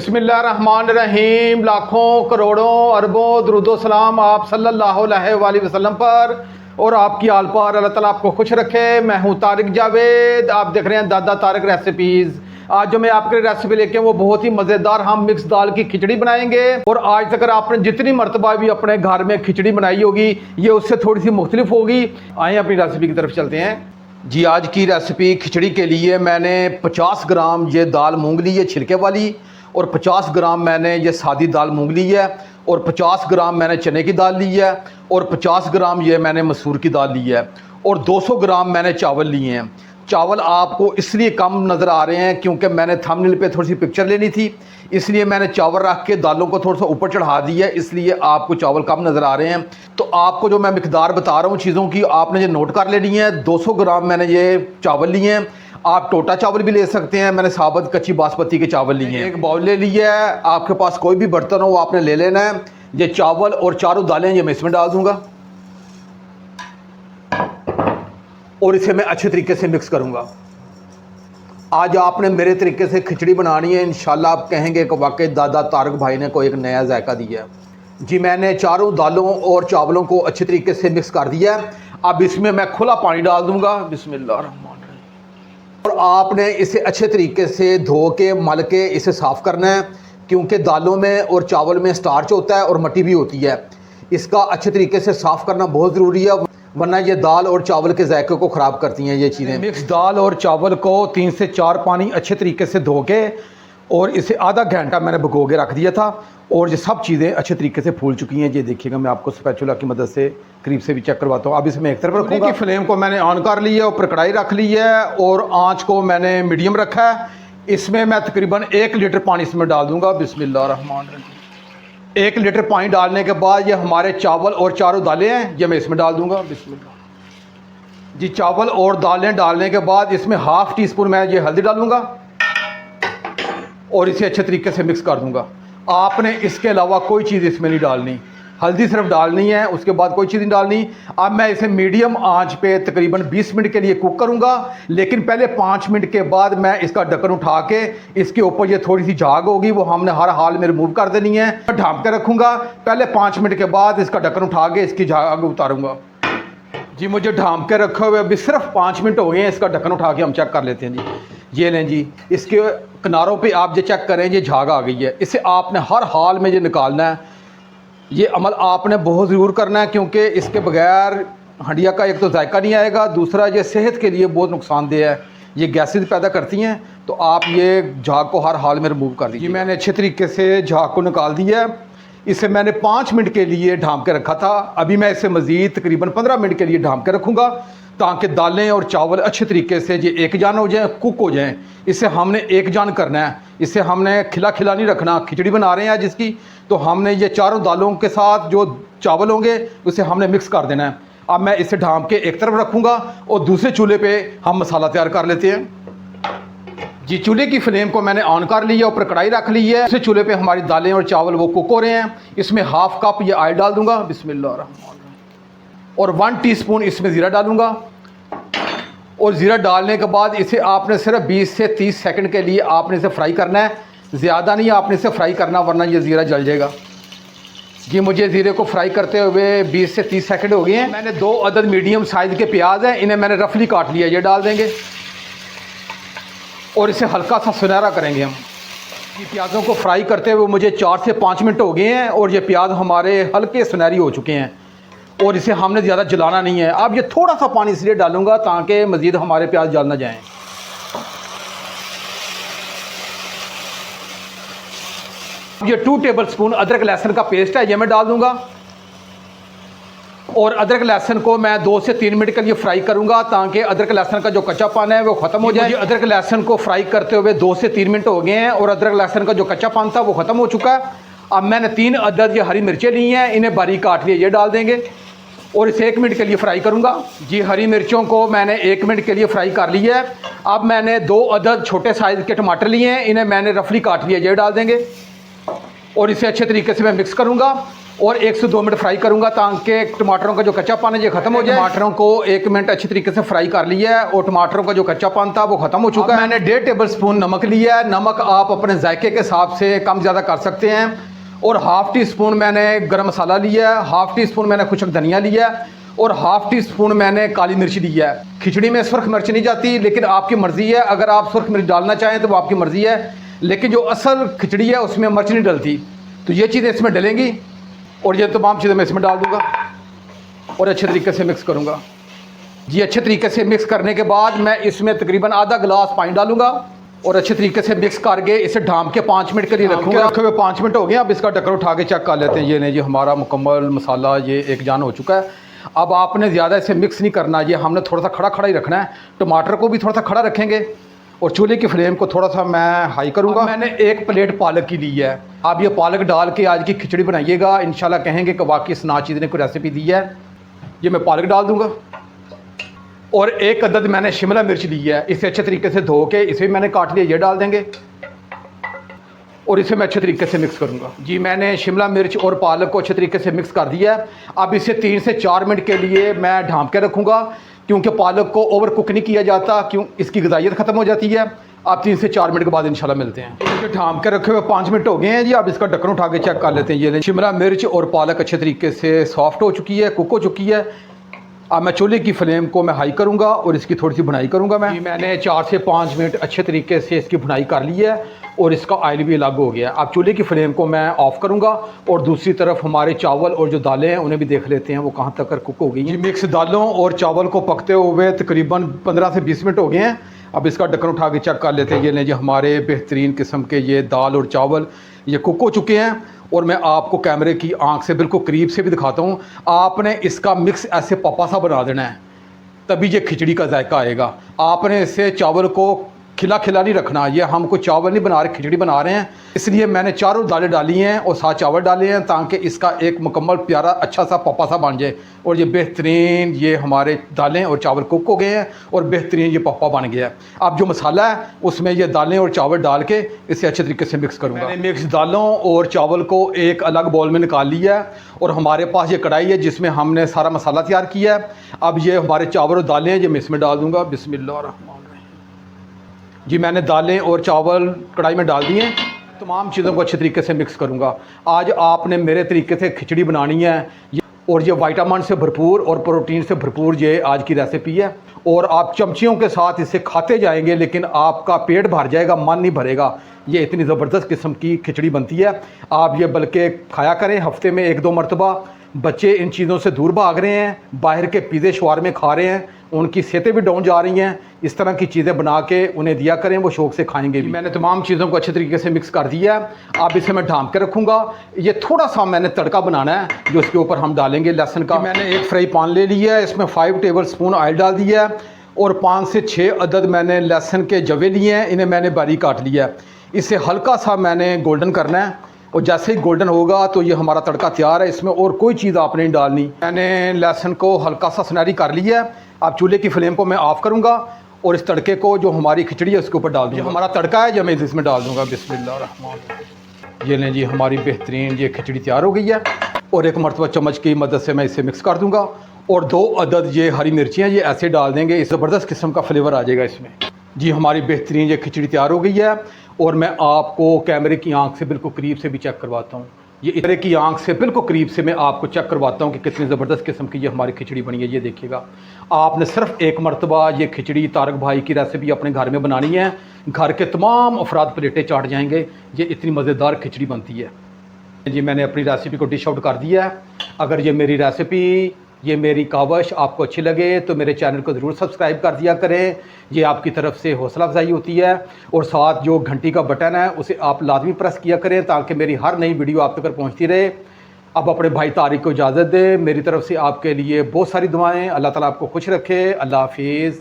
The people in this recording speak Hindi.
बिस्मिल्लाहिर्रहमानिर्रहीम। लाखों करोड़ों अरबों दुरूदो सलाम आप सल्लल्लाहु अलैहि वसल्लम पर और आपकी आल पर। अल्लाह ताला आपको खुश रखे। मैं हूँ तारिक जावेद, आप देख रहे हैं दादा तारिक रेसिपीज़। आज जो मैं आपके लिए रेसिपी लेके वो बहुत ही मज़ेदार हम मिक्स दाल की खिचड़ी बनाएंगे। और आज तक आपने जितनी मरतबा भी अपने घर में खिचड़ी बनाई होगी ये उससे थोड़ी सी मुख्तलिफ होगी। आइए अपनी रेसिपी की तरफ चलते हैं जी। आज की रेसिपी खिचड़ी के लिए मैंने 50 ग्राम ये दाल मूंग ली है छिलके वाली, और 50 ग्राम मैंने ये सादी दाल मूंग ली है, और 50 ग्राम मैंने चने की दाल ली है, और 50 ग्राम ये मैंने मसूर की दाल ली है, और 200 ग्राम मैंने चावल लिए हैं। चावल आपको इसलिए कम नज़र आ रहे हैं क्योंकि मैंने थंबनेल पे थोड़ी सी पिक्चर लेनी थी, इसलिए मैंने चावल रख के दालों को थोड़ा सा ऊपर चढ़ा दिया, इसलिए आपको चावल कम नज़र आ रहे हैं। तो आपको जो मैं मिकदार बता रहा हूँ चीज़ों की, आपने ये नोट कर लेनी है। 200 ग्राम मैंने ये चावल लिए हैं। आप टोटा चावल भी ले सकते हैं, मैंने साबुत कच्ची बासमती के चावल लिए हैं। एक बाउल ले लिया है, आपके पास कोई भी बर्तन हो वो आपने ले लेना है। ये चावल और चारों दालें ये मैं इसमें डाल दूंगा और इसे मैं अच्छे तरीके से मिक्स करूंगा। आज आपने मेरे तरीके से खिचड़ी बनानी है, इंशाल्लाह आप कहेंगे कि वाकई दादा तारिक भाई ने कोई एक नया जायका दिया है जी। मैंने चारों दालों और चावलों को अच्छे तरीके से मिक्स कर दिया है। अब इसमें मैं खुला पानी डाल दूंगा। बिस्मिल्लाहिर्रहमानिर्रहीम। और आपने इसे अच्छे तरीके से धो के मल के इसे साफ़ करना है, क्योंकि दालों में और चावल में स्टार्च होता है और मिट्टी भी होती है। इसका अच्छे तरीके से साफ़ करना बहुत ज़रूरी है, वरना ये दाल और चावल के जायके को ख़राब करती हैं ये चीज़ें। मिक्स दाल और चावल को 3 से 4 पानी अच्छे तरीके से धो के और इसे आधा घंटा मैंने भिगो के रख दिया था, और ये सब चीज़ें अच्छे तरीके से फूल चुकी हैं। ये देखिएगा, मैं आपको स्पैचुला की मदद से करीब से भी चेक करवाता हूँ। अब इसमें एक तरफ रखूँगा। फ्लेम को मैंने ऑन कर लिया है, ऊपर कढ़ाई रख ली है और आँच को मैंने मीडियम रखा है। इसमें मैं तकरीबन 1 लीटर पानी इसमें डाल दूँगा। बिस्मिल्लाहिर्रहमानिर्रहीम। 1 लीटर पानी डालने के बाद ये हमारे चावल और चारों दालें हैं ये मैं इसमें डाल दूँगा। बिस्मिल्लाह जी। चावल और दालें डालने के बाद इसमें ½ टीस्पून मैं ये हल्दी डालूँगा और इसे अच्छे तरीके से मिक्स कर दूंगा। आपने इसके अलावा कोई चीज़ इसमें नहीं डालनी, हल्दी सिर्फ डालनी है, उसके बाद कोई चीज़ नहीं डालनी। अब मैं इसे मीडियम आंच पे तकरीबन 20 मिनट के लिए कुक करूंगा, लेकिन पहले 5 मिनट के बाद मैं इसका ढक्कन उठा के इसके ऊपर ये थोड़ी सी झाग होगी वो हमने हर हाल में रिमूव कर देनी है। मैं ढाँप के रखूँगा, पहले 5 मिनट के बाद इसका ढक्कन उठा के इसकी झाग उतारूँगा जी। मुझे ढाँप के रखे हुए अभी सिर्फ 5 मिनट हो गए हैं। इसका ढक्कन उठा के हम चेक कर लेते हैं जी। ये लें जी, इसके किनारों पे आप ये चेक करें, ये झाग आ गई है। इसे आपने हर हाल में ये निकालना है। ये अमल आपने बहुत ज़रूर करना है, क्योंकि इसके बगैर हंडिया का एक तो जायका नहीं आएगा, दूसरा ये सेहत के लिए बहुत नुकसानदेह है, ये गैसेज पैदा करती हैं। तो आप ये झाग को हर हाल में रिमूव कर दीजिए। मैंने अच्छे तरीके से झाग को निकाल दिया है। इसे मैंने 5 मिनट के लिए ढाँप के रखा था, अभी मैं इसे मज़ीद तकरीबन 15 मिनट के लिए ढाँप के रखूँगा, ताकि दालें और चावल अच्छे तरीके से ये एक जान हो जाएं, कुक हो जाएं। इसे हमने एक जान करना है, इसे हमने खिला खिला नहीं रखना। खिचड़ी बना रहे हैं जिसकी, तो हमने ये चारों दालों के साथ जो चावल होंगे उसे हमने मिक्स कर देना है। अब मैं इसे ढाँप के एक तरफ रखूँगा और दूसरे चूल्हे पे हम मसाला तैयार कर लेते हैं जी। चूल्हे की फ्लेम को मैंने ऑन कर लिया, ऊपर कढ़ाई रख ली है। दूसरे चूल्हे पे हमारी दालें और चावल वो कुक हो रहे हैं। इसमें ½ कप ये ऑयल डाल दूँगा। बिस्मिल्लाहिर्रहमानिर्रहीम। और 1 टीस्पून इसमें ज़ीरा डालूंगा, और ज़ीरा डालने के बाद इसे आपने सिर्फ 20 से 30 सेकंड के लिए आपने इसे फ्राई करना है, ज़्यादा नहीं आपने इसे फ्राई करना, वरना ये ज़ीरा जल जाएगा जी। मुझे ज़ीरे को फ्राई करते हुए 20 से 30 सेकंड हो गए हैं। मैंने 2 अदद मीडियम साइज़ के प्याज हैं, इन्हें मैंने रफली काट लिया, ये डाल देंगे और इसे हल्का सा सुनहरा करेंगे हम। ये प्याज़ों को फ्राई करते हुए मुझे 4 से 5 मिनट हो गए हैं, और ये प्याज हमारे हल्के सुनहरी हो चुके हैं, और इसे हमने ज़्यादा जलाना नहीं है। अब ये थोड़ा सा पानी इसलिए डालूंगा ताकि मज़ीद हमारे प्याज जल ना जाएं। ये 2 टेबलस्पून अदरक लहसुन का पेस्ट है, ये मैं डाल दूंगा, और अदरक लहसुन को मैं 2 से 3 मिनट के लिए फ्राई करूंगा, ताकि अदरक लहसुन का जो कच्चापन है वो ख़त्म हो जाए। अदरक लहसुन को फ्राई करते हुए 2 से 3 मिनट हो गए हैं, और अदरक लहसुन का जो कच्चापन था वो ख़त्म हो चुका है। अब मैंने 3 अदद ये हरी मिर्चें ली हैं, इन्हें बारीक काट लिया, ये डाल देंगे और इसे 1 मिनट के लिए फ्राई करूंगा जी। हरी मिर्चों को मैंने 1 मिनट के लिए फ्राई कर लिया है। अब मैंने 2 अदद छोटे साइज़ के टमाटर लिए हैं, इन्हें मैंने रफली काट लिया, ये डाल देंगे और इसे अच्छे तरीके से मैं मिक्स करूंगा। और 1 से 2 मिनट फ्राई करूंगा ताकि टमाटरों का जो कच्चापन है ये खत्म हो जाए। टमाटरों को 1 मिनट अच्छी तरीके से फ्राई कर लिया है और टमाटरों का जो कच्चापन था वो खत्म हो चुका है। मैंने 1.5 टेबल स्पून नमक लिया है। नमक आप अपने जायके के हिसाब से कम ज़्यादा कर सकते हैं। और हाफ़ टी स्पून मैंने गरम मसाला लिया है, हाफ़ टी स्पून मैंने खुशक धनिया लिया है और हाफ़ टी स्पून मैंने काली मिर्च लिया है। खिचड़ी में सुर्ख मिर्च नहीं जाती, लेकिन आपकी मर्ज़ी है, अगर आप सुर्ख मिर्च डालना चाहें तो वो आपकी मर्ज़ी है, लेकिन जो असल खिचड़ी है उसमें मिर्च नहीं डलती। तो ये चीज़ें इसमें डलेंगी और ये तमाम चीज़ें मैं इसमें डाल दूँगा और अच्छे तरीके से मिक्स करूँगा जी। अच्छे तरीके से मिक्स करने के बाद मैं इसमें तकरीबन आधा गिलास पानी डालूँगा और अच्छे तरीके से मिक्स करके इसे ढाँप के 5 मिनट के लिए रखूँगा। रखे हुए 5 मिनट हो गए। अब इसका ढक्कन उठा के चेक कर लेते हैं। ये नहीं जी, हमारा मुकम्मल मसाला ये एक जान हो चुका है। अब आपने ज़्यादा इसे मिक्स नहीं करना, ये हमने थोड़ा सा खड़ा खड़ा ही रखना है। टमाटर को भी थोड़ा सा खड़ा रखेंगे और चूल्हे की फ्लेम को थोड़ा सा मैं हाई करूँगा। मैंने 1 प्लेट पालक की ली है। आप ये पालक डाल के आज की खिचड़ी बनाइएगा, इंशाल्लाह कहेंगे कि वाकई सना चीज़ ने कोई रेसिपी दी है। ये मैं पालक डाल दूँगा और 1 अदद मैंने शिमला मिर्च ली है। इसे अच्छे तरीके से धो के इसे भी मैंने काट लिया, ये डाल देंगे और इसे मैं अच्छे तरीके से मिक्स करूँगा जी। मैंने शिमला मिर्च और पालक को अच्छे तरीके से मिक्स कर दिया है। अब इसे 3 से 4 मिनट के लिए मैं ढाँप के रखूँगा, क्योंकि पालक को ओवर कुक नहीं किया जाता, क्यों इसकी ग़िज़ाइयत ख़त्म हो जाती है। आप 3 से 4 मिनट के बाद इंशाल्लाह मिलते हैं। इसे ढाँप के रखे हुए 5 मिनट हो गए हैं जी। अब इसका ढक्कन उठा के चेक कर लेते हैं। ये शिमला मिर्च और पालक अच्छे तरीके से सॉफ्ट हो चुकी है, कुक हो चुकी है। अब मैं चूल्हे की फ्लेम को मैं हाई करूँगा और इसकी थोड़ी सी भुनाई करूँगा। मैंने 4 से 5 मिनट अच्छे तरीके से इसकी भुनाई कर ली है और इसका ऑयल भी अलग हो गया है। अब चूल्हे की फ्लेम को मैं ऑफ़ करूँगा और दूसरी तरफ हमारे चावल और जो दालें हैं उन्हें भी देख लेते हैं वो कहाँ तक कुक हो गई हैं। मिक्स दालों और चावल को पकते हुए तकरीबन 15 से 20 मिनट हो गए हैं। अब इसका ढक्कन उठा के चेक कर लेते हैं। ये लें जी, हमारे बेहतरीन किस्म के ये दाल और चावल ये कुक हो चुके हैं और मैं आपको कैमरे की आंख से बिल्कुल करीब से भी दिखाता हूँ। आपने इसका मिक्स ऐसे पपा सा बना देना है, तभी ये खिचड़ी का जायका आएगा। आपने इसे चावल को खिला खिला नहीं रखना। ये हम कोई चावल नहीं बना रहे, खिचड़ी बना रहे हैं, इसलिए मैंने चारों दालें डाली हैं और 7 चावल डाले हैं ताकि इसका एक मुकम्मल प्यारा अच्छा सा पपा सा बन जाए। और ये बेहतरीन ये हमारे दालें और चावल कुक हो गए हैं और बेहतरीन ये पपा बन गया है। अब जो मसाला है उसमें ये दालें और चावल डाल के इसे अच्छे तरीके से मिक्स करूँगा। मैंने मिक्स दालों और चावल को एक अलग बाउल में निकाल लिया है और हमारे पास ये कढ़ाई है जिसमें हमने सारा मसाला तैयार किया है। अब ये हमारे चावल और दालें हैं, ये मैं इसमें डाल दूँगा। बिस्मिल्लाह जी। मैंने दालें और चावल कढ़ाई में डाल दिए। तमाम चीज़ों को अच्छे तरीके से मिक्स करूँगा। आज आपने मेरे तरीके से खिचड़ी बनानी है और ये विटामिन से भरपूर और प्रोटीन से भरपूर ये आज की रेसिपी है और आप चमचियों के साथ इसे खाते जाएंगे लेकिन आपका पेट भर जाएगा, मन नहीं भरेगा। ये इतनी ज़बरदस्त किस्म की खिचड़ी बनती है। आप ये बल्कि खाया करें हफ्ते में 1-2 मरतबा। बच्चे इन चीज़ों से दूर भाग रहे हैं, बाहर के पिज़्ज़े शवारमे खा रहे हैं, उनकी सेहतें भी डाउन जा रही हैं। इस तरह की चीज़ें बना के उन्हें दिया करें, वो शौक़ से खाएंगे भी। मैंने तमाम चीज़ों को अच्छे तरीके से मिक्स कर दिया है। अब इसे मैं ढाँप के रखूँगा। ये थोड़ा सा मैंने तड़का बनाना है जो इसके ऊपर हम डालेंगे लहसुन का। मैंने एक फ्राई पैन ले लिया है, इसमें 5 टेबल स्पून ऑयल डाल दिया है और 5 से 6 अदद मैंने लहसुन के जवे लिए हैं, इन्हें मैंने बारीक काट लिया है। इसे हल्का सा मैंने गोल्डन करना है और जैसे ही गोल्डन होगा तो ये हमारा तड़का तैयार है। इसमें और कोई चीज़ आपने नहीं डालनी। मैंने लहसुन को हल्का सा सुनहरी कर लिया है। अब चूल्हे की फ्लेम को मैं ऑफ़ करूँगा और इस तड़के को जो हमारी खिचड़ी है उसके ऊपर डाल दूँगा। हमारा तड़का है जो मैं इसमें डाल दूँगा। बिस्मिल्लाह। ये लें जी, हमारी बेहतरीन ये खिचड़ी तैयार हो गई है और एक मरतबा चम्मच की मदद से मैं इसे मिक्स कर दूँगा और 2 अदद ये हरी मिर्चियाँ ये ऐसे डाल देंगे, इस ज़बरदस्त किस्म का फ्लेवर आ जाएगा इसमें जी। हमारी बेहतरीन ये खिचड़ी तैयार हो गई है और मैं आपको कैमरे की आंख से बिल्कुल करीब से भी चेक करवाता हूँ। ये इधर की आंख से बिल्कुल करीब से मैं आपको चेक करवाता हूँ कि कितनी ज़बरदस्त किस्म की ये हमारी खिचड़ी बनी है। ये देखिएगा, आपने सिर्फ एक मरतबा ये खिचड़ी तारक भाई की रेसिपी अपने घर में बनानी है, घर के तमाम अफराद प्लेटें चाट जाएंगे। ये इतनी मज़ेदार खिचड़ी बनती है जी। मैंने अपनी रेसिपी को डिश आउट कर दिया है। अगर ये मेरी रेसिपी, ये मेरी कावश आपको अच्छी लगे तो मेरे चैनल को ज़रूर सब्सक्राइब कर दिया करें। ये आपकी तरफ से हौसला अफजाई होती है और साथ जो घंटी का बटन है उसे आप लाजमी प्रेस किया करें ताकि मेरी हर नई वीडियो आप तक पहुंचती रहे। अब अपने भाई तारिक को इजाज़त दें। मेरी तरफ से आपके लिए बहुत सारी दुआएं। अल्लाह ताला आपको खुश रखे। अल्लाह हाफिज़।